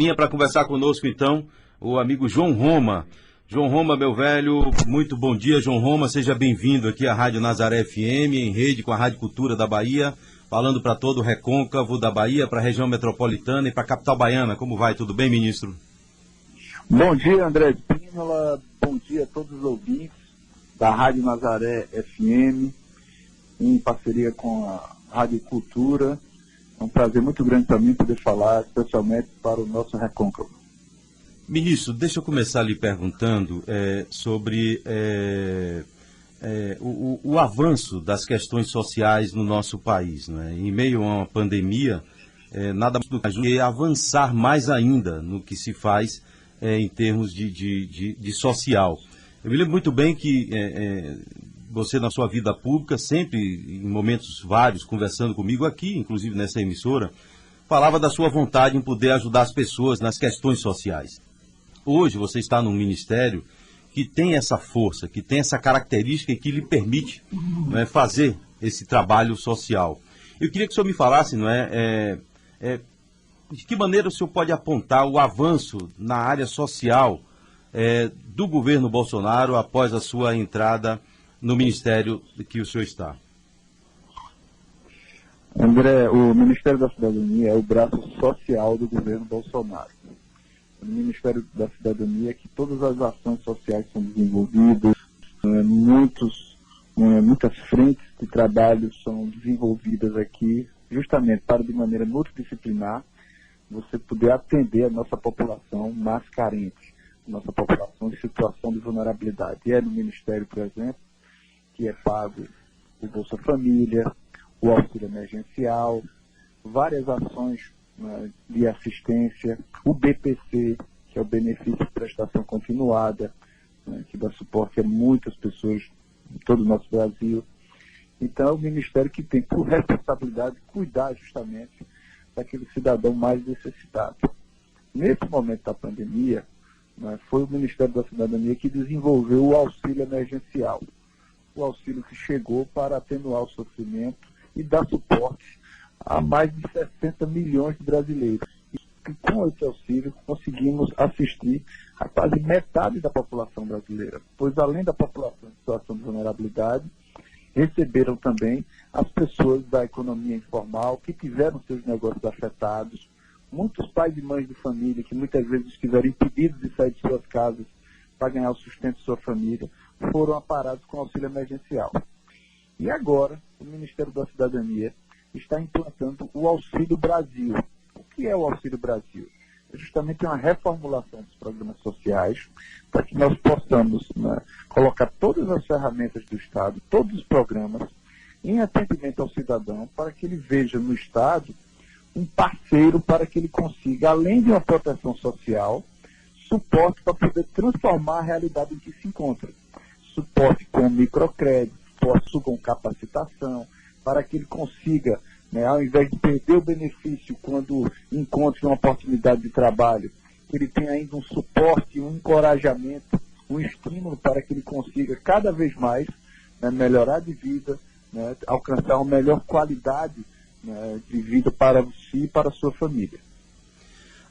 Linha para conversar conosco, então, o amigo João Roma. João Roma, meu velho, muito bom dia, João Roma. Seja bem-vindo aqui à Rádio Nazaré FM, em rede com a Rádio Cultura da Bahia, falando para todo o recôncavo da Bahia, para a região metropolitana e para a capital baiana. Como vai? Tudo bem, ministro? Bom dia, André Espínola. Bom dia a todos os ouvintes da Rádio Nazaré FM, em parceria com a Rádio Cultura. É um prazer muito grande para mim poder falar, especialmente para o nosso recôncavo. Ministro, deixa eu começar lhe perguntando sobre o avanço das questões sociais no nosso país, né? Em meio a uma pandemia, nada mais do que avançar mais ainda no que se faz em termos de social. Eu me lembro muito bem que você, na sua vida pública, sempre, em momentos vários, conversando comigo aqui, inclusive nessa emissora, falava da sua vontade em poder ajudar as pessoas nas questões sociais. Hoje você está num ministério que tem essa força, que tem essa característica e que lhe permite, não é, fazer esse trabalho social. Eu queria que o senhor me falasse, não de que maneira o senhor pode apontar o avanço na área social do governo Bolsonaro após a sua entrada no ministério que o senhor está? André, o Ministério da Cidadania é o braço social do governo Bolsonaro. O Ministério da Cidadania é que todas as ações sociais são desenvolvidas, muitas frentes de trabalho são desenvolvidas aqui, justamente para, de maneira multidisciplinar, você poder atender a nossa população mais carente, a nossa população em situação de vulnerabilidade. E é no Ministério, por exemplo, que é pago o Bolsa Família, o auxílio emergencial, várias ações de assistência, o BPC, que é o benefício de prestação continuada, que dá suporte a muitas pessoas em todo o nosso Brasil. Então é o Ministério que tem por responsabilidade cuidar justamente daquele cidadão mais necessitado. Nesse momento da pandemia, foi o Ministério da Cidadania que desenvolveu o auxílio emergencial, o auxílio que chegou para atenuar o sofrimento e dar suporte a mais de 60 milhões de brasileiros. E com esse auxílio conseguimos assistir a quase metade da população brasileira, pois além da população em situação de vulnerabilidade, receberam também as pessoas da economia informal que tiveram seus negócios afetados, muitos pais e mães de família que muitas vezes estiveram impedidos de sair de suas casas para ganhar o sustento de sua família, foram amparados com auxílio emergencial. E agora, o Ministério da Cidadania está implantando o Auxílio Brasil. O que é o Auxílio Brasil? É justamente uma reformulação dos programas sociais para que nós possamos colocar todas as ferramentas do Estado, todos os programas, em atendimento ao cidadão, para que ele veja no Estado um parceiro para que ele consiga, além de uma proteção social, suporte para poder transformar a realidade em que se encontra. Suporte com microcrédito, suporte com capacitação, para que ele consiga, ao invés de perder o benefício quando encontre uma oportunidade de trabalho, que ele tenha ainda um suporte, um encorajamento, um estímulo para que ele consiga cada vez mais melhorar de vida, alcançar uma melhor qualidade de vida para si e para a sua família.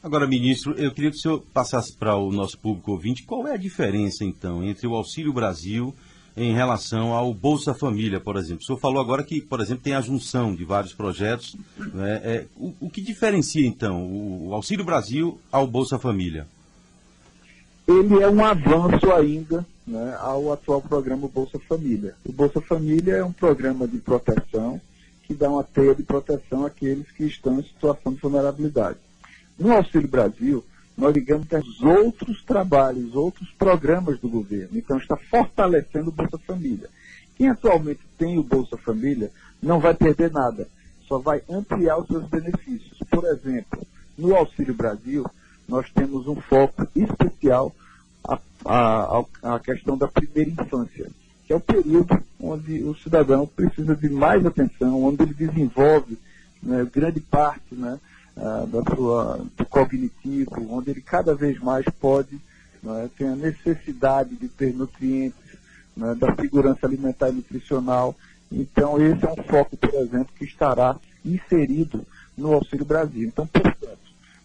Agora, ministro, eu queria que o senhor passasse para o nosso público ouvinte qual é a diferença, então, entre o Auxílio Brasil em relação ao Bolsa Família, por exemplo. O senhor falou agora que, por exemplo, tem a junção de vários projetos. O que diferencia, então, o Auxílio Brasil ao Bolsa Família? Ele é um avanço ainda ao atual programa Bolsa Família. O Bolsa Família é um programa de proteção que dá uma teia de proteção àqueles que estão em situação de vulnerabilidade. No Auxílio Brasil, nós ligamos com os outros trabalhos, outros programas do governo. Então, está fortalecendo o Bolsa Família. Quem atualmente tem o Bolsa Família não vai perder nada, só vai ampliar os seus benefícios. Por exemplo, no Auxílio Brasil, nós temos um foco especial à questão da primeira infância, que é o período onde o cidadão precisa de mais atenção, onde ele desenvolve grande parte do cognitivo, onde ele cada vez mais pode ter a necessidade de ter nutrientes, da segurança alimentar e nutricional. Então, esse é um foco, por exemplo, que estará inserido no Auxílio Brasil. Então, portanto,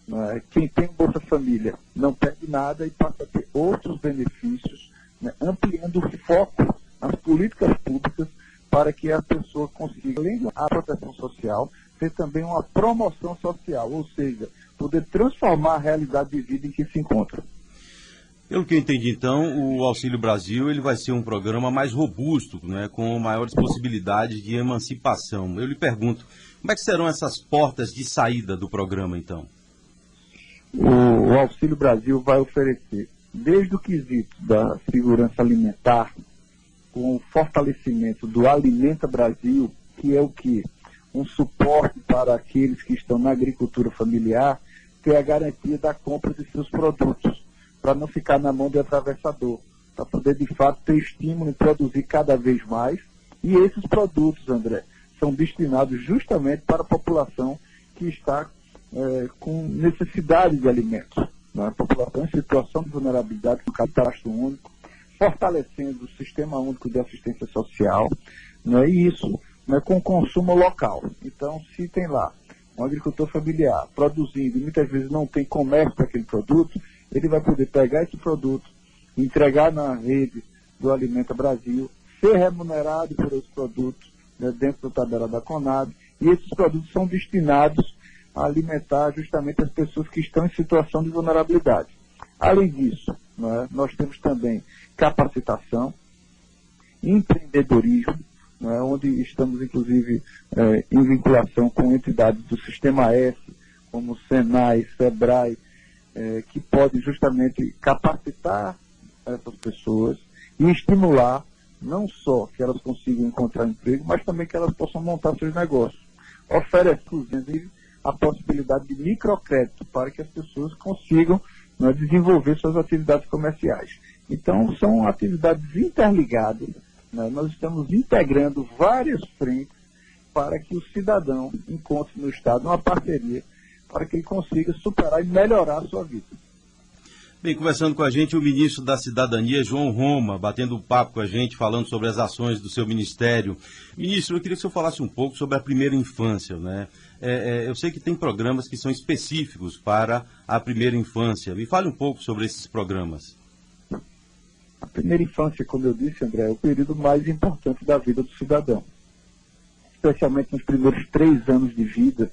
né? Quem tem Bolsa Família não perde nada e passa a ter outros benefícios, né? Ampliando o foco nas políticas públicas para que a pessoa consiga, além da proteção social, ter também uma promoção social, ou seja, poder transformar a realidade de vida em que se encontra. Pelo que eu entendi, então, o Auxílio Brasil ele vai ser um programa mais robusto, né, com maiores possibilidades de emancipação. Eu lhe pergunto, como é que serão essas portas de saída do programa, então? O Auxílio Brasil vai oferecer, desde o quesito da segurança alimentar, com o fortalecimento do Alimenta Brasil, que é o quê? Um suporte para aqueles que estão na agricultura familiar, ter a garantia da compra de seus produtos, para não ficar na mão do atravessador, para poder, de fato, ter estímulo em produzir cada vez mais. E esses produtos, André, são destinados justamente para a população que está com necessidade de alimentos. Né? A população em situação de vulnerabilidade, com cadastro único, fortalecendo o Sistema Único de Assistência Social, né? E isso, né, com consumo local. Então, se tem lá um agricultor familiar produzindo e muitas vezes não tem comércio para aquele produto, ele vai poder pegar esse produto, entregar na rede do Alimenta Brasil, ser remunerado por esse produto, né, dentro da tabela da Conab, e esses produtos são destinados a alimentar justamente as pessoas que estão em situação de vulnerabilidade. Além disso, né, nós temos também capacitação, empreendedorismo, né, onde estamos, inclusive, em vinculação com entidades do Sistema S, como o Senai, Sebrae, que podem justamente capacitar essas pessoas e estimular não só que elas consigam encontrar emprego, mas também que elas possam montar seus negócios. Oferece, inclusive, a possibilidade de microcrédito para que as pessoas consigam, né, desenvolver suas atividades comerciais. Então, são atividades interligadas, né? Nós estamos integrando várias frentes para que o cidadão encontre no Estado uma parceria para que ele consiga superar e melhorar a sua vida. Bem, conversando com a gente o ministro da Cidadania, João Roma, batendo um papo com a gente, falando sobre as ações do seu ministério. Ministro, eu queria que o senhor falasse um pouco sobre a primeira infância, né? Eu sei que tem programas que são específicos para a primeira infância. Me fale um pouco sobre esses programas. A primeira infância, como eu disse, André, é o período mais importante da vida do cidadão. Especialmente nos primeiros 3 anos de vida,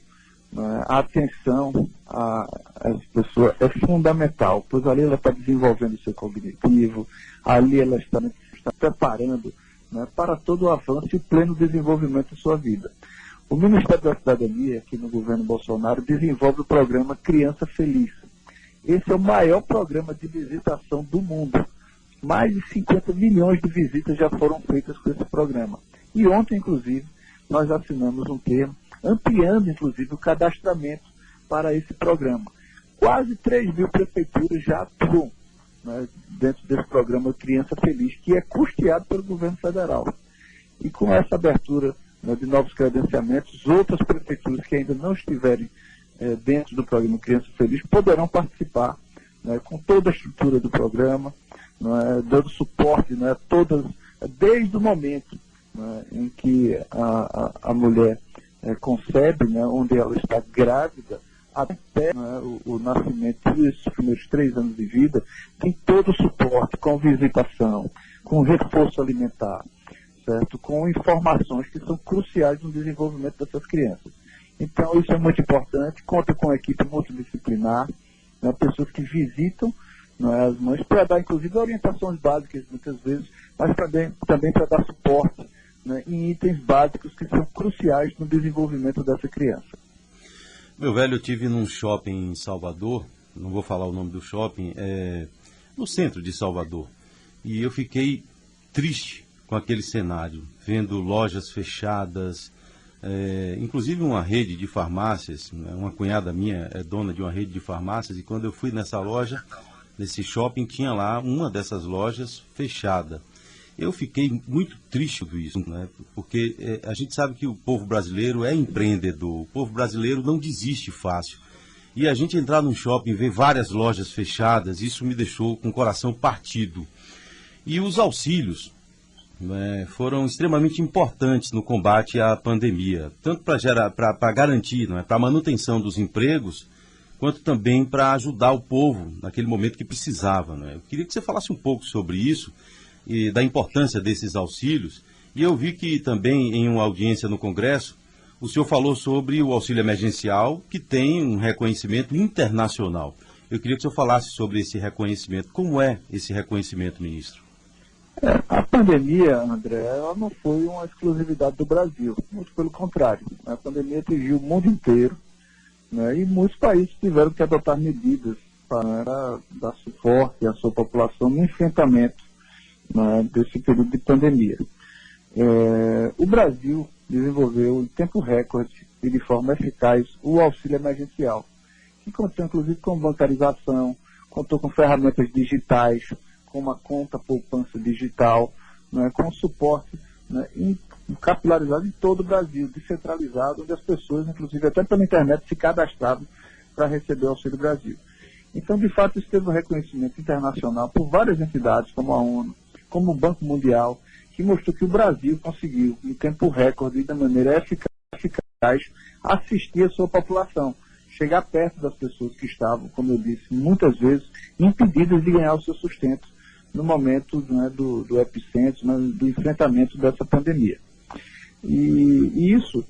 né, a atenção a essa pessoa é fundamental, pois ali ela está desenvolvendo o seu cognitivo, ali ela está preparando, né, para todo o avanço e pleno desenvolvimento da sua vida. O Ministério da Cidadania, aqui no governo Bolsonaro, desenvolve o programa Criança Feliz. Esse é o maior programa de visitação do mundo. Mais de 50 milhões de visitas já foram feitas com esse programa. E ontem, inclusive, nós assinamos um termo, ampliando, inclusive, o cadastramento para esse programa. Quase 3 mil prefeituras já atuam, né, dentro desse programa Criança Feliz, que é custeado pelo governo federal. E com essa abertura, né, de novos credenciamentos, outras prefeituras que ainda não estiverem dentro do programa Criança Feliz poderão participar, né, com toda a estrutura do programa, né, dando suporte, né, desde o momento, né, em que a mulher concebe, né, onde ela está grávida, até, né, o nascimento desses primeiros 3 anos de vida, tem todo o suporte com visitação, com reforço alimentar, certo? Com informações que são cruciais no desenvolvimento dessas crianças. Então, isso é muito importante, conta com a equipe multidisciplinar, né, pessoas que visitam, né, as mães, para dar, inclusive, orientações básicas, muitas vezes, mas também para dar suporte, né, em itens básicos que são cruciais no desenvolvimento dessa criança. Meu velho, eu tive num shopping em Salvador, não vou falar o nome do shopping, no centro de Salvador, e eu fiquei triste com aquele cenário, vendo lojas fechadas, inclusive uma rede de farmácias, uma cunhada minha é dona de uma rede de farmácias, e quando eu fui nessa loja, nesse shopping, tinha lá uma dessas lojas fechada. Eu fiquei muito triste com isso, né? Porque a gente sabe que o povo brasileiro é empreendedor, o povo brasileiro não desiste fácil. E a gente entrar num shopping e ver várias lojas fechadas, isso me deixou com o coração partido. E os auxílios foram extremamente importantes no combate à pandemia, tanto para garantir, para a manutenção dos empregos, quanto também para ajudar o povo naquele momento que precisava, né? Eu queria que você falasse um pouco sobre isso e da importância desses auxílios. E eu vi que também em uma audiência no Congresso, o senhor falou sobre o auxílio emergencial, que tem um reconhecimento internacional. Eu queria que o senhor falasse sobre esse reconhecimento. Como é esse reconhecimento, ministro? A pandemia, André, ela não foi uma exclusividade do Brasil, muito pelo contrário. A pandemia atingiu o mundo inteiro, né, e muitos países tiveram que adotar medidas para dar suporte à sua população no enfrentamento, né, desse período de pandemia. O Brasil desenvolveu em tempo recorde e de forma eficaz o auxílio emergencial, que contou inclusive com bancarização, contou com ferramentas digitais, com uma conta poupança digital, né, com suporte, né, capilarizado em todo o Brasil, descentralizado, onde as pessoas, inclusive até pela internet, se cadastravam para receber o Auxílio Brasil. Então, de fato, isso teve um reconhecimento internacional por várias entidades, como a ONU, como o Banco Mundial, que mostrou que o Brasil conseguiu, em tempo recorde e de maneira eficaz, assistir a sua população, chegar perto das pessoas que estavam, como eu disse, muitas vezes impedidas de ganhar o seu sustento no momento, né, do epicentro, né, do enfrentamento dessa pandemia. E isso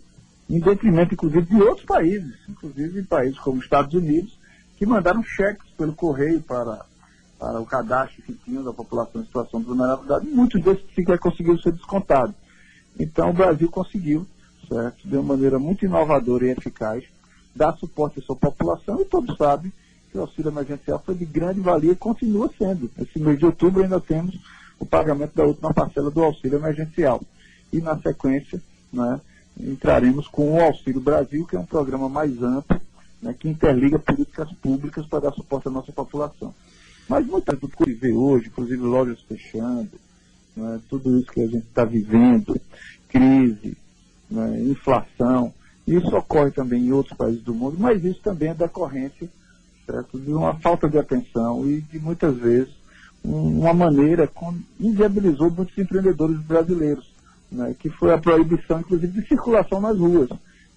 em detrimento, inclusive, de outros países, inclusive países como os Estados Unidos, que mandaram cheques pelo correio para o cadastro que tinham da população em situação de vulnerabilidade, e muitos desses sequer conseguiram ser descontados. Então, o Brasil conseguiu, certo, de uma maneira muito inovadora e eficaz, dar suporte à sua população, e todos sabem que o auxílio emergencial foi de grande valia e continua sendo. Esse mês de outubro ainda temos o pagamento da última parcela do auxílio emergencial. E, na sequência, né, entraremos com o Auxílio Brasil, que é um programa mais amplo, né, que interliga políticas públicas para dar suporte à nossa população. Mas muita do que vê hoje, inclusive lojas fechando, né, tudo isso que a gente está vivendo, crise, né, inflação, isso ocorre também em outros países do mundo, mas isso também é decorrência, certo, de uma falta de atenção e de muitas vezes uma maneira que inviabilizou muitos empreendedores brasileiros, né, que foi a proibição, inclusive, de circulação nas ruas.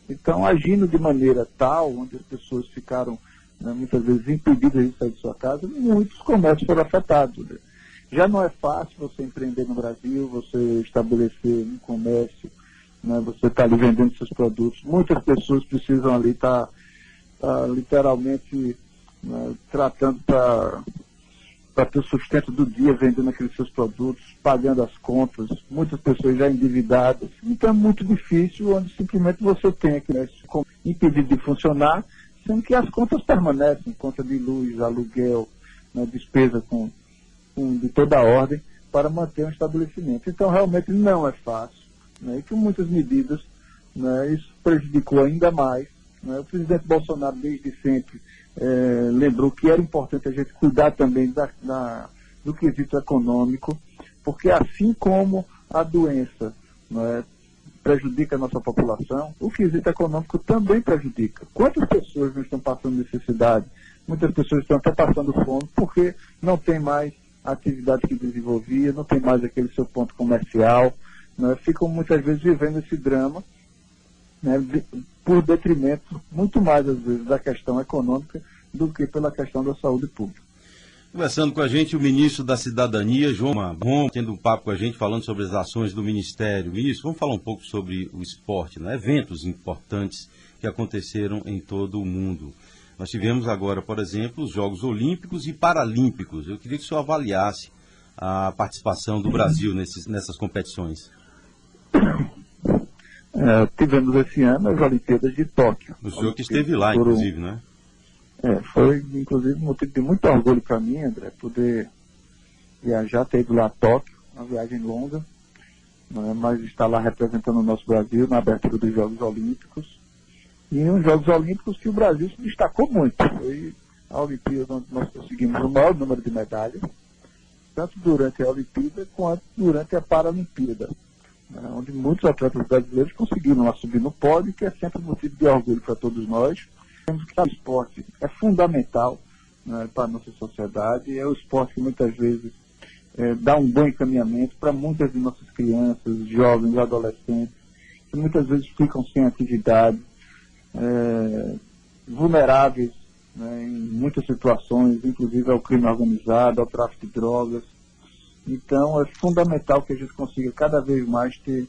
Então, agindo de maneira tal, onde as pessoas ficaram, né, muitas vezes impedidas de sair de sua casa, muitos comércios foram afetados. Né? Já não é fácil você empreender no Brasil, você estabelecer um comércio, né, você está ali vendendo seus produtos. Muitas pessoas precisam ali estar literalmente, né, tratando para ter o sustento do dia, vendendo aqueles seus produtos, pagando as contas, muitas pessoas já endividadas. Então é muito difícil, onde simplesmente você tem aquele impedido de funcionar, sendo que as contas permanecem, conta de luz, aluguel, né, despesa de toda a ordem, para manter um estabelecimento. Então realmente não é fácil, né, e com muitas medidas, né, isso prejudicou ainda mais. Né. O presidente Bolsonaro, desde sempre, lembrou que era importante a gente cuidar também do quesito econômico, porque assim como a doença, né, prejudica a nossa população, o quesito econômico também prejudica. Quantas pessoas não estão passando necessidade? Muitas pessoas estão até passando fome porque não tem mais a atividade que desenvolvia, não tem mais aquele seu ponto comercial, né, ficam muitas vezes vivendo esse drama, né, por detrimento, muito mais às vezes, da questão econômica do que pela questão da saúde pública. Conversando com a gente o ministro da Cidadania, João Marrom, tendo um papo com a gente, falando sobre as ações do Ministério. Ministro, vamos falar um pouco sobre o esporte, né? Eventos importantes que aconteceram em todo o mundo. Nós tivemos agora, por exemplo, os Jogos Olímpicos e Paralímpicos. Eu queria que o senhor avaliasse a participação do Brasil nessas competições. Tivemos esse ano as Olimpíadas de Tóquio. O senhor que esteve lá, inclusive, né? Foi, inclusive, um motivo de muito orgulho para mim, André, poder viajar, ter ido lá a Tóquio, uma viagem longa, né, mas estar lá representando o nosso Brasil na abertura dos Jogos Olímpicos. E uns Jogos Olímpicos que o Brasil se destacou muito. Foi a Olimpíada onde nós conseguimos o maior número de medalhas, tanto durante a Olimpíada quanto durante a Paralimpíada, né, onde muitos atletas brasileiros conseguiram subir no pódio, que é sempre motivo de orgulho para todos nós. Temos que o esporte é fundamental, né, para a nossa sociedade, é o esporte que muitas vezes dá um bom encaminhamento para muitas de nossas crianças, jovens, adolescentes, que muitas vezes ficam sem atividade, vulneráveis né, em muitas situações, inclusive ao crime organizado, ao tráfico de drogas. Então, é fundamental que a gente consiga cada vez mais ter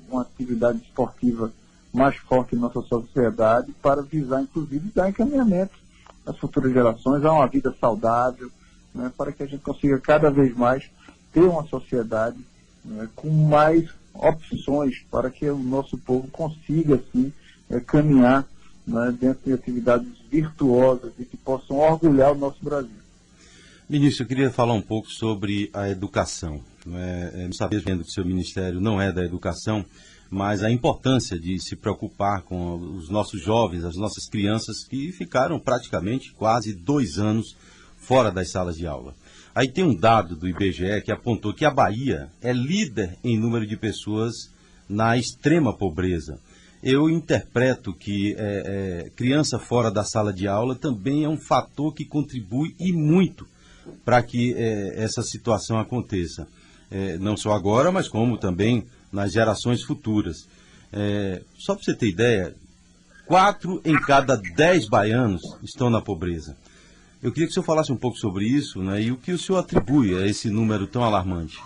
uma atividade esportiva mais forte em nossa sociedade para visar, inclusive, dar encaminhamento às futuras gerações, a uma vida saudável, né, para que a gente consiga cada vez mais ter uma sociedade, né, com mais opções para que o nosso povo consiga, assim, caminhar, né, dentro de atividades virtuosas e que possam orgulhar o nosso Brasil. Ministro, eu queria falar um pouco sobre a educação. Não sabia que o seu ministério não é da educação, mas a importância de se preocupar com os nossos jovens, as nossas crianças que ficaram praticamente quase 2 anos fora das salas de aula. Aí tem um dado do IBGE que apontou que a Bahia é líder em número de pessoas na extrema pobreza. Eu interpreto que criança fora da sala de aula também é um fator que contribui e muito para que essa situação aconteça. Não só agora, mas como também nas gerações futuras. Só para você ter ideia, 4 em cada 10 baianos estão na pobreza. Eu queria que o senhor falasse um pouco sobre isso, né, e o que o senhor atribui a esse número tão alarmante.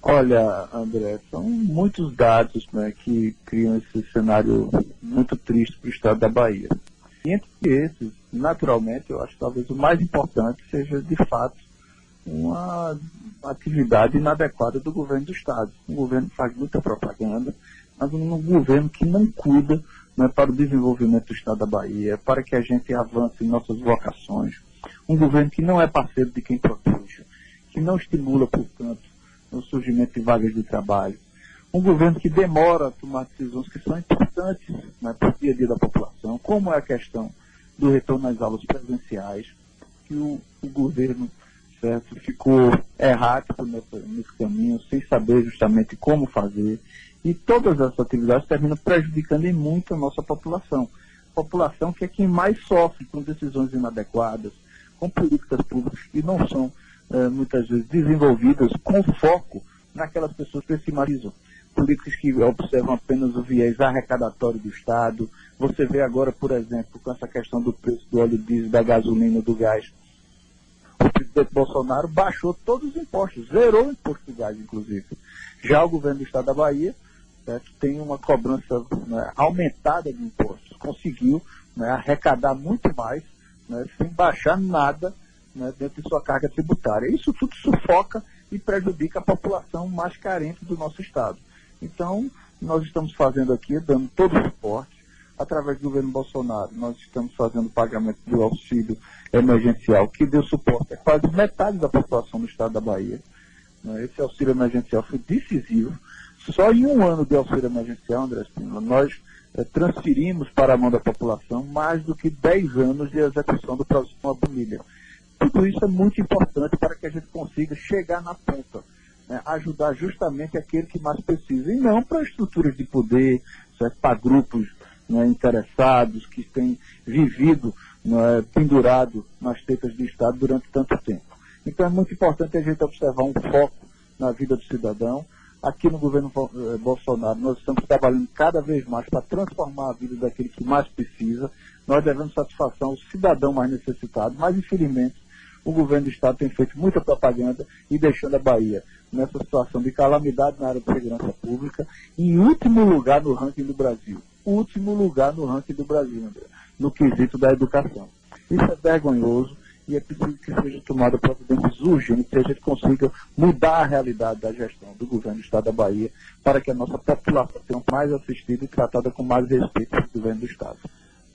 Olha, André, são muitos dados, né, que criam esse cenário muito triste para o estado da Bahia. E entre esses, naturalmente, eu acho que talvez o mais importante seja, de fato, uma atividade inadequada do governo do estado. Um governo que faz muita propaganda, mas um governo que não cuida, né, para o desenvolvimento do estado da Bahia, para que a gente avance em nossas vocações. Um governo que não é parceiro de quem produz, que não estimula, portanto, o surgimento de vagas de trabalho. Um governo que demora a tomar decisões que são importantes, né, para o dia a dia da população, como é a questão do retorno às aulas presenciais, que o governo, certo, ficou errático nesse caminho, sem saber justamente como fazer, e todas essas atividades terminam prejudicando em muito a nossa população. População que é quem mais sofre com decisões inadequadas, com políticas públicas que não são, muitas vezes, desenvolvidas com foco naquelas pessoas que se marginalizam. Políticas que observam apenas o viés arrecadatório do Estado. Você vê agora, por exemplo, com essa questão do preço do óleo diesel, da gasolina, do gás, o presidente Bolsonaro baixou todos os impostos, zerou o imposto de gás, inclusive. Já o governo do Estado da Bahia, certo, tem uma cobrança, né, aumentada de impostos, conseguiu, né, arrecadar muito mais, né, sem baixar nada, né, dentro de sua carga tributária. Isso tudo sufoca e prejudica a população mais carente do nosso Estado. Então, nós estamos fazendo aqui, dando todo o suporte, através do governo Bolsonaro. Nós estamos fazendo o pagamento do auxílio emergencial, que deu suporte a quase metade da população do Estado da Bahia. Esse auxílio emergencial foi decisivo. Só em um ano de auxílio emergencial, André Spínola, nós transferimos para a mão da população mais do que 10 anos de execução do projeto Família. Tudo isso é muito importante para que a gente consiga chegar na ponta, né, ajudar justamente aquele que mais precisa, e não para estruturas de poder, certo, para grupos, né, interessados, que têm vivido, né, pendurado nas tetas do Estado durante tanto tempo. Então é muito importante a gente observar um foco na vida do cidadão. Aqui no governo Bolsonaro, nós estamos trabalhando cada vez mais para transformar a vida daquele que mais precisa. Nós devemos satisfação ao cidadão mais necessitado, mas infelizmente o governo do Estado tem feito muita propaganda e deixando a Bahia nessa situação de calamidade na área de segurança pública, em último lugar no ranking do Brasil. Último lugar no ranking do Brasil, André, no quesito da educação. Isso é vergonhoso e é preciso que seja tomada providências urgentes, que a gente consiga mudar a realidade da gestão do governo do Estado da Bahia, para que a nossa população seja mais assistida e tratada com mais respeito pelo governo do Estado.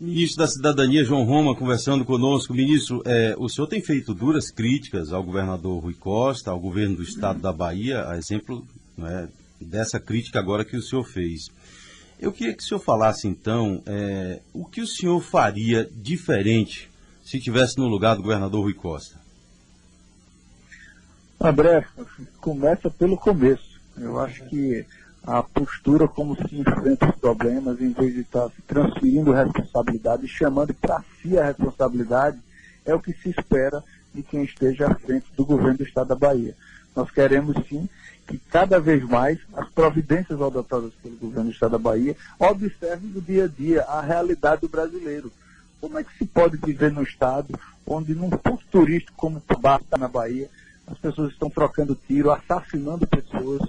Ministro da Cidadania, João Roma, conversando conosco. Ministro, o senhor tem feito duras críticas ao governador Rui Costa, ao governo do Estado da Bahia, a exemplo, né, dessa crítica agora que o senhor fez. Eu queria que o senhor falasse, então, o que o senhor faria diferente se estivesse no lugar do governador Rui Costa? André, começa pelo começo. Eu acho que a postura como se enfrenta os problemas, em vez de estar transferindo responsabilidade e chamando para si a responsabilidade, é o que se espera de quem esteja à frente do governo do Estado da Bahia. Nós queremos, sim, que cada vez mais as providências adotadas pelo governo do Estado da Bahia observem no dia a dia a realidade do brasileiro. Como é que se pode viver num estado onde, num ponto turístico como Tabata, na Bahia, as pessoas estão trocando tiro, assassinando pessoas,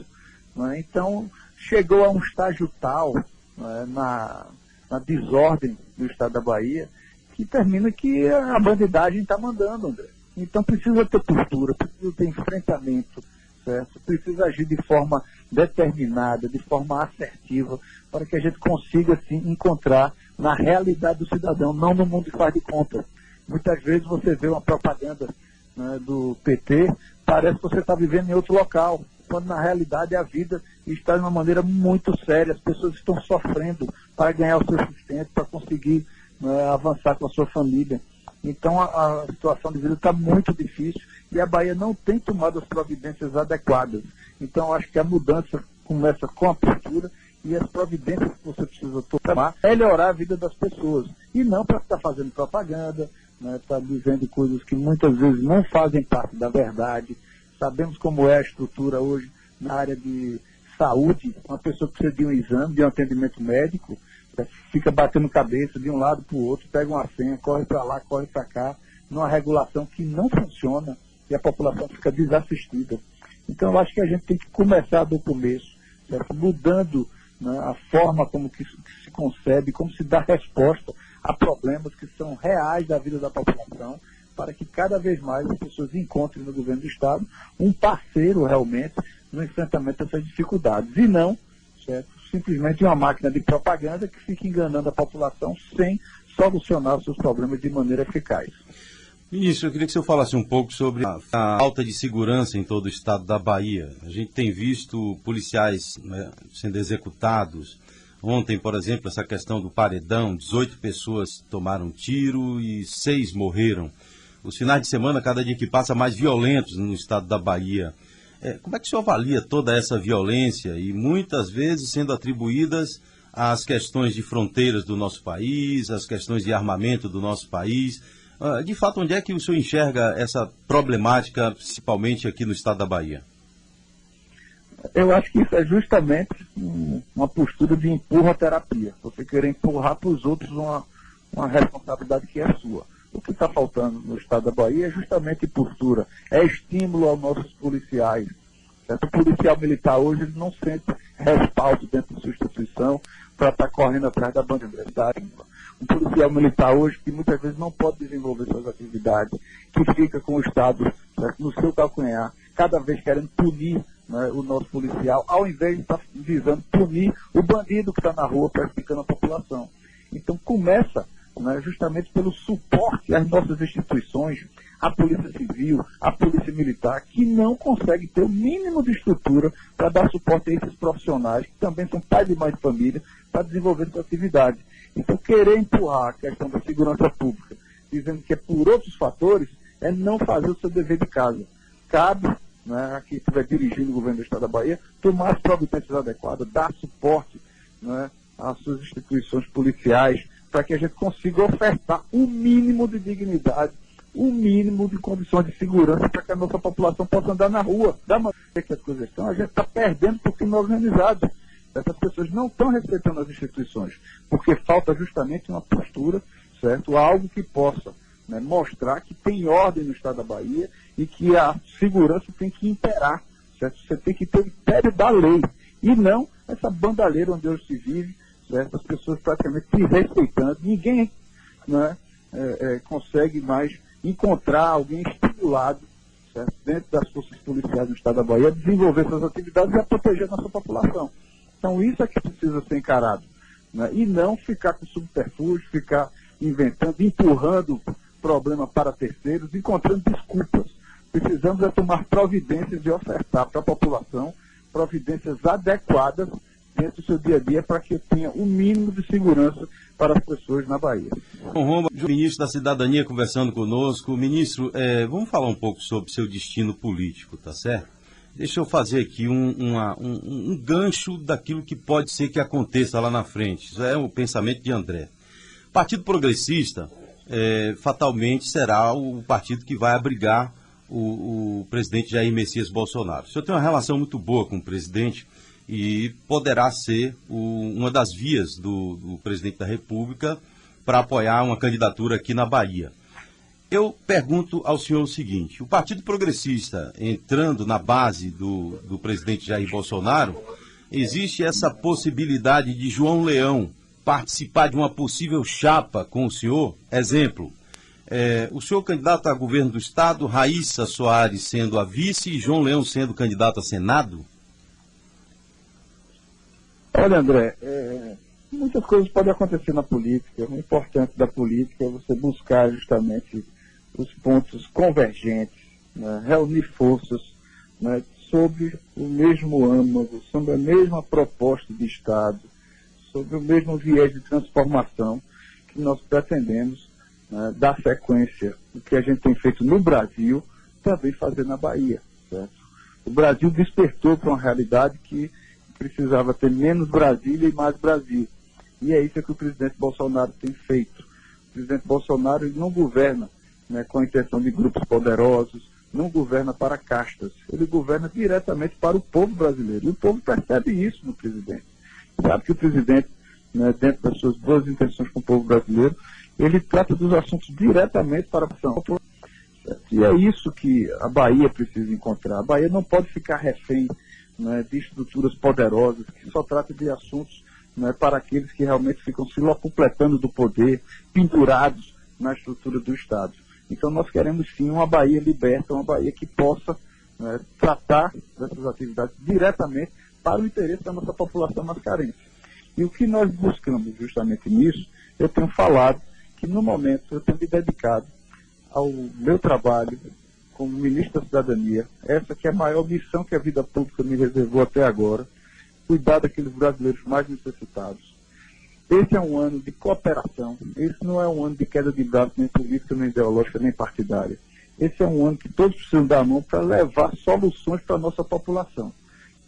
né? Então, chegou a um estágio tal, né, na desordem do Estado da Bahia, que termina que a bandidagem está mandando, André. Então, precisa ter postura, precisa ter enfrentamento, certo? Precisa agir de forma determinada, de forma assertiva, para que a gente consiga, sim, encontrar na realidade do cidadão, não no mundo que faz de conta. Muitas vezes você vê uma propaganda, né, do PT, parece que você está vivendo em outro local, quando na realidade a vida está de uma maneira muito séria, as pessoas estão sofrendo para ganhar o seu sustento, para conseguir, né, avançar com a sua família. Então a situação de vida está muito difícil e a Bahia não tem tomado as providências adequadas. Então acho que a mudança começa com a postura e as providências que você precisa tomar, melhorar a vida das pessoas. E não para estar fazendo propaganda, né, estar dizendo coisas que muitas vezes não fazem parte da verdade. Sabemos como é a estrutura hoje na área de saúde. Uma pessoa que precisa de um exame, de um atendimento médico, fica batendo cabeça de um lado para o outro, pega uma senha, corre para lá, corre para cá, numa regulação que não funciona e a população fica desassistida. Então eu acho que a gente tem que começar do começo, certo? Mudando, né, a forma como que se concebe, como se dá resposta a problemas que são reais da vida da população, para que cada vez mais as pessoas encontrem no governo do Estado um parceiro realmente no enfrentamento dessas dificuldades. E não, certo, simplesmente uma máquina de propaganda que fica enganando a população sem solucionar os seus problemas de maneira eficaz. Ministro, eu queria que o senhor falasse um pouco sobre a falta de segurança em todo o estado da Bahia. A gente tem visto policiais, né, sendo executados. Ontem, por exemplo, essa questão do paredão, 18 pessoas tomaram tiro e 6 morreram. Os finais de semana, cada dia que passa, mais violentos no estado da Bahia. Como é que o senhor avalia toda essa violência e muitas vezes sendo atribuídas às questões de fronteiras do nosso país, às questões de armamento do nosso país? De fato, onde é que o senhor enxerga essa problemática, principalmente aqui no estado da Bahia? Eu acho que isso é justamente uma postura de empurra-terapia. Você querer empurrar para os outros uma responsabilidade que é sua. O que está faltando no estado da Bahia é justamente postura, é estímulo aos nossos policiais. Certo? O policial militar hoje ele não sente respaldo dentro da sua instituição para estar correndo atrás da banda adversária. Um policial militar hoje que muitas vezes não pode desenvolver suas atividades, que fica com o Estado, certo, no seu calcanhar, cada vez querendo punir, né, o nosso policial, ao invés de estar visando punir o bandido que está na rua prejudicando a população. Então começa, né, justamente pelo suporte às nossas instituições, a Polícia Civil, a Polícia Militar, que não consegue ter o mínimo de estrutura para dar suporte a esses profissionais, que também são pais e mães de família, para desenvolver sua atividade. Então, querer empurrar a questão da segurança pública, dizendo que é por outros fatores, é não fazer o seu dever de casa. Cabe, né, a quem estiver dirigindo o governo do Estado da Bahia, tomar as providências adequadas, dar suporte, né, às suas instituições policiais, para que a gente consiga ofertar o mínimo de dignidade, o mínimo de condições de segurança para que a nossa população possa andar na rua. Da maneira que as coisas estão, a gente está perdendo por crime organizado. Essas pessoas não estão respeitando as instituições, porque falta justamente uma postura, certo? Algo que possa, né, mostrar que tem ordem no estado da Bahia e que a segurança tem que imperar, certo? Você tem que ter o império da lei e não essa bandalheira onde hoje se vive, certo? As pessoas praticamente se respeitando. Ninguém, né, consegue mais encontrar alguém estimulado, certo, dentro das forças policiais do estado da Bahia a desenvolver suas atividades e a proteger a nossa população. Então isso é que precisa ser encarado, né? E não ficar com subterfúgio, ficar inventando, empurrando problema para terceiros, encontrando desculpas. Precisamos é tomar providências e ofertar para a população providências adequadas dentro do seu dia a dia para que tenha o mínimo de segurança para as pessoas na Bahia. Roma, o ministro da Cidadania conversando conosco. Ministro, vamos falar um pouco sobre seu destino político, tá certo? Deixa eu fazer aqui um gancho daquilo que pode ser que aconteça lá na frente. Isso é o pensamento de André. Partido Progressista fatalmente será o partido que vai abrigar o presidente Jair Messias Bolsonaro. O senhor tem uma relação muito boa com o presidente e poderá ser uma das vias do presidente da República para apoiar uma candidatura aqui na Bahia. Eu pergunto ao senhor o seguinte: o Partido Progressista entrando na base do presidente Jair Bolsonaro, existe essa possibilidade de João Leão participar de uma possível chapa com o senhor? Exemplo, o senhor candidato a governo do Estado, Raíssa Soares sendo a vice e João Leão sendo candidato a Senado? Olha, André, muitas coisas podem acontecer na política. O importante da política é você buscar justamente os pontos convergentes, né, reunir forças, né, sobre o mesmo âmago, sobre a mesma proposta de Estado, sobre o mesmo viés de transformação que nós pretendemos, né, dar sequência do que a gente tem feito no Brasil, também fazer na Bahia. Certo? O Brasil despertou para uma realidade que precisava ter menos Brasília e mais Brasil. E é isso que o presidente Bolsonaro tem feito. O presidente Bolsonaro ele não governa, né, com a intenção de grupos poderosos, não governa para castas. Ele governa diretamente para o povo brasileiro. E o povo percebe isso no presidente. Sabe que o presidente, né, dentro das suas boas intenções com o povo brasileiro, ele trata dos assuntos diretamente para a população. E é isso que a Bahia precisa encontrar. A Bahia não pode ficar refém, né, de estruturas poderosas, que só tratam de assuntos, né, para aqueles que realmente ficam se locupletando do poder, pendurados na estrutura do Estado. Então nós queremos sim uma Bahia liberta, uma Bahia que possa, né, tratar dessas atividades diretamente para o interesse da nossa população mais carente. E o que nós buscamos justamente nisso, eu tenho falado que no momento eu tenho me dedicado ao meu trabalho como ministro da Cidadania, essa que é a maior missão que a vida pública me reservou até agora, cuidar daqueles brasileiros mais necessitados. Esse é um ano de cooperação, esse não é um ano de queda de braço, nem política, nem ideológica, nem partidária. Esse é um ano que todos precisam dar a mão para levar soluções para a nossa população.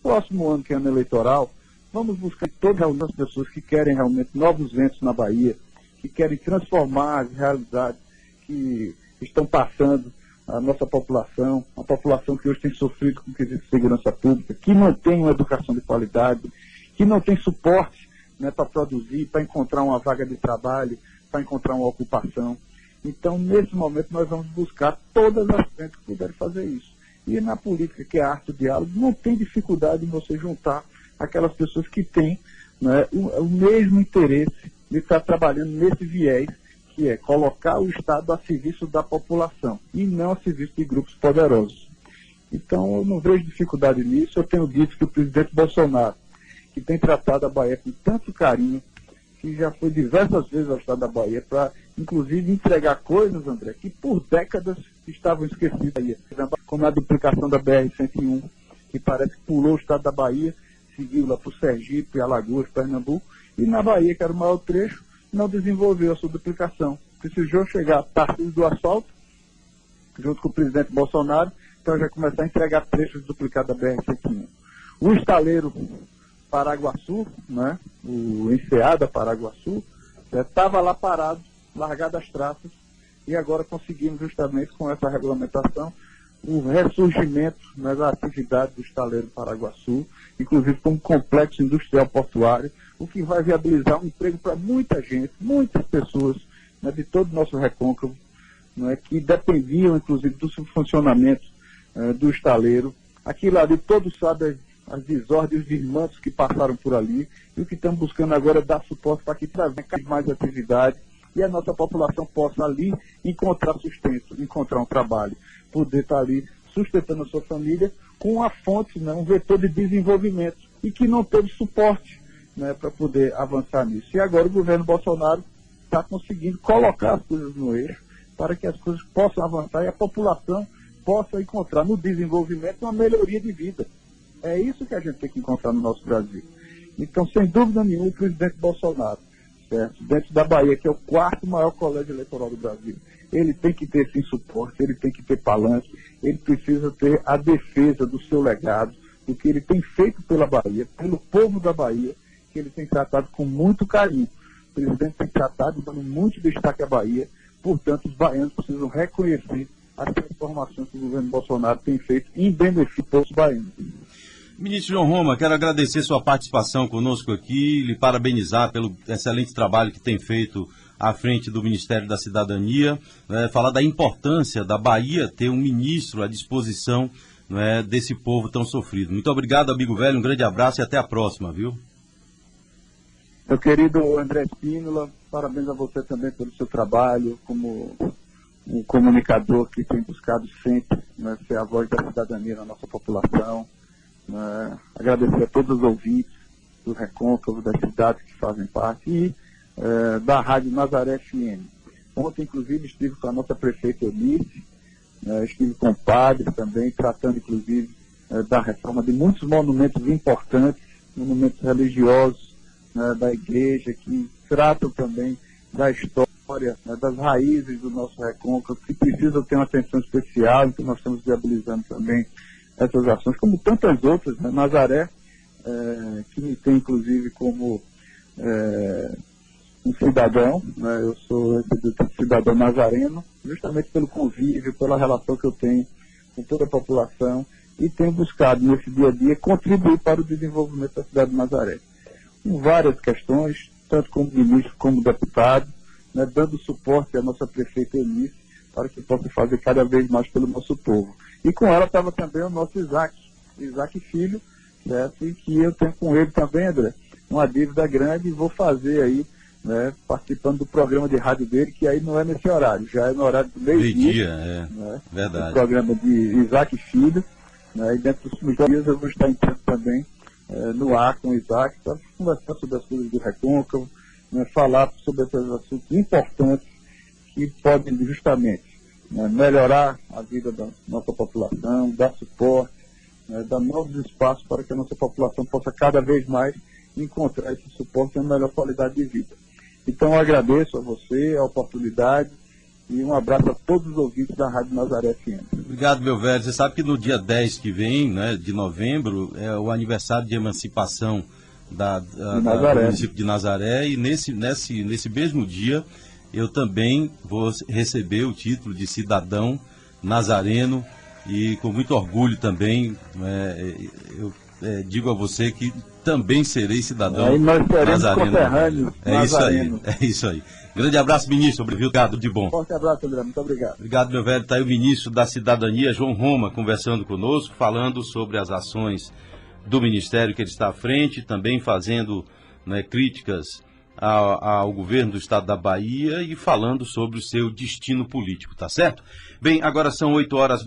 Próximo ano, que é ano eleitoral, vamos buscar todas as pessoas que querem realmente novos ventos na Bahia, que querem transformar as realidades que estão passando a nossa população, a população que hoje tem sofrido com crise de segurança pública, que não tem uma educação de qualidade, que não tem suporte, né, para produzir, para encontrar uma vaga de trabalho, para encontrar uma ocupação. Então, nesse momento, nós vamos buscar todas as frentes que puderem fazer isso. E na política, que é a arte do diálogo, não tem dificuldade em você juntar aquelas pessoas que têm, né, o mesmo interesse de estar trabalhando nesse viés, que é colocar o Estado a serviço da população e não a serviço de grupos poderosos. Então, eu não vejo dificuldade nisso. Eu tenho dito que o presidente Bolsonaro, que tem tratado a Bahia com tanto carinho, que já foi diversas vezes ao Estado da Bahia para, inclusive, entregar coisas, André, que por décadas estavam esquecidas aí, como a duplicação da BR-101, que parece que pulou o Estado da Bahia, seguiu lá para o Sergipe, Alagoas, Pernambuco, e na Bahia, que era o maior trecho, não desenvolveu a sua duplicação. Precisou chegar a partir do asfalto, junto com o presidente Bolsonaro, então já começar a entregar trechos duplicados da BR-101. O estaleiro Paraguaçu, né, o Enseada Paraguaçu, estava lá parado, largado as traças, e agora conseguimos justamente com essa regulamentação o ressurgimento, né, da atividade do estaleiro Paraguaçu, inclusive como complexo industrial portuário, o que vai viabilizar um emprego para muita gente, muitas pessoas, né, de todo o nosso recôncavo, né, que dependiam inclusive do funcionamento do estaleiro. Aquilo ali todos sabem as desordens, os desmantos que passaram por ali, e o que estamos buscando agora é dar suporte para que traga mais atividade e a nossa população possa ali encontrar sustento, encontrar um trabalho, poder estar ali sustentando a sua família com uma fonte, né, um vetor de desenvolvimento, e que não teve suporte, né, para poder avançar nisso. E agora o governo Bolsonaro está conseguindo colocar as coisas no eixo para que as coisas possam avançar e a população possa encontrar no desenvolvimento uma melhoria de vida. É isso que a gente tem que encontrar no nosso Brasil. Então, sem dúvida nenhuma, o presidente Bolsonaro, certo? Dentro da Bahia, que é o quarto maior colégio eleitoral do Brasil, ele tem que ter sim suporte, ele tem que ter palanque, ele precisa ter a defesa do seu legado, do que ele tem feito pela Bahia, pelo povo da Bahia, que ele tem tratado com muito carinho. O presidente tem tratado dando muito destaque à Bahia, portanto, os baianos precisam reconhecer as transformações que o governo Bolsonaro tem feito em benefício dos baianos. Ministro João Roma, quero agradecer sua participação conosco aqui, lhe parabenizar pelo excelente trabalho que tem feito à frente do Ministério da Cidadania, falar da importância da Bahia ter um ministro à disposição desse povo tão sofrido. Muito obrigado, amigo velho, um grande abraço e até a próxima, viu? Meu querido André Spínola, parabéns a você também pelo seu trabalho como um comunicador que tem buscado sempre ser a voz da cidadania na nossa população. Agradecer a todos os ouvintes do Recôncavo, das cidades que fazem parte e da Rádio Nazaré FM. Ontem, inclusive, estive com a nossa prefeita Eunice, estive com o padre também, tratando, inclusive, da reforma de muitos monumentos importantes, monumentos religiosos da igreja, que tratam também da história, das raízes do nosso Recôncavo, que precisam ter uma atenção especial, então nós estamos viabilizando também essas ações, como tantas outras, Nazaré, que me tem, inclusive, como um cidadão, eu sou cidadão nazareno, justamente pelo convívio, pela relação que eu tenho com toda a população e tenho buscado, nesse dia a dia, contribuir para o desenvolvimento da cidade de Nazaré. Com várias questões, tanto como ministro como deputado, dando suporte à nossa prefeita Eunice, para que possa fazer cada vez mais pelo nosso povo. E com ela estava também o nosso Isaac Filho, certo? E que eu tenho com ele também, André, uma dívida grande e vou fazer aí, participando do programa de rádio dele, que aí não é nesse horário, já é no horário do meio-dia. Verdade. O programa de Isaac Filho, e dentro dos dias eu vou estar entrando também no ar com o Isaac, para conversar sobre as coisas do Recôncavo, falar sobre esses assuntos importantes que podem justamente melhorar a vida da nossa população, dar suporte, dar novos espaços para que a nossa população possa cada vez mais encontrar esse suporte e uma melhor qualidade de vida. Então eu agradeço a você a oportunidade e um abraço a todos os ouvintes da Rádio Nazaré FM. Obrigado, meu velho. Você sabe que no dia 10 que vem, de novembro, é o aniversário de emancipação do município de Nazaré, e nesse mesmo dia eu também vou receber o título de cidadão nazareno e com muito orgulho também eu digo a você que também serei cidadão nazareno. É isso aí. Grande abraço, ministro. Obrigado, de bom. Forte abraço, André. Muito obrigado. Obrigado, meu velho. Está aí o ministro da Cidadania, João Roma, conversando conosco, falando sobre as ações do Ministério que ele está à frente, também fazendo críticas ao governo do estado da Bahia e falando sobre o seu destino político, tá certo? Bem, agora são 8 horas.